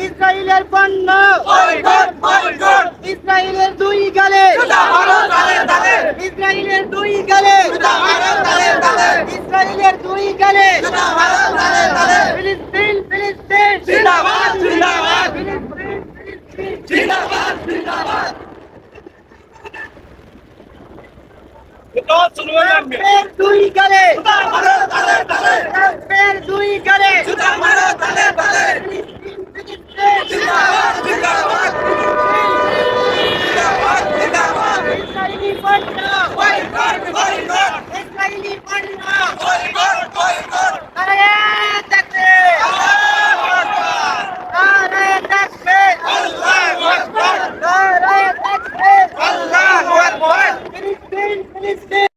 ইসরায়েলের পণ্য ইসরায়েলের দুই গালে ইসরায়েলের দুই গালে ইসরায়েলের দুই গালে ফিলিস্তিন ফিলিস্তিন জিন্দাবাদ জিন্দাবাদ ফিলিস্তিন ফিলিস্তিন জিন্দাবাদ জিন্দাবাদ দুই গালে দুই গালে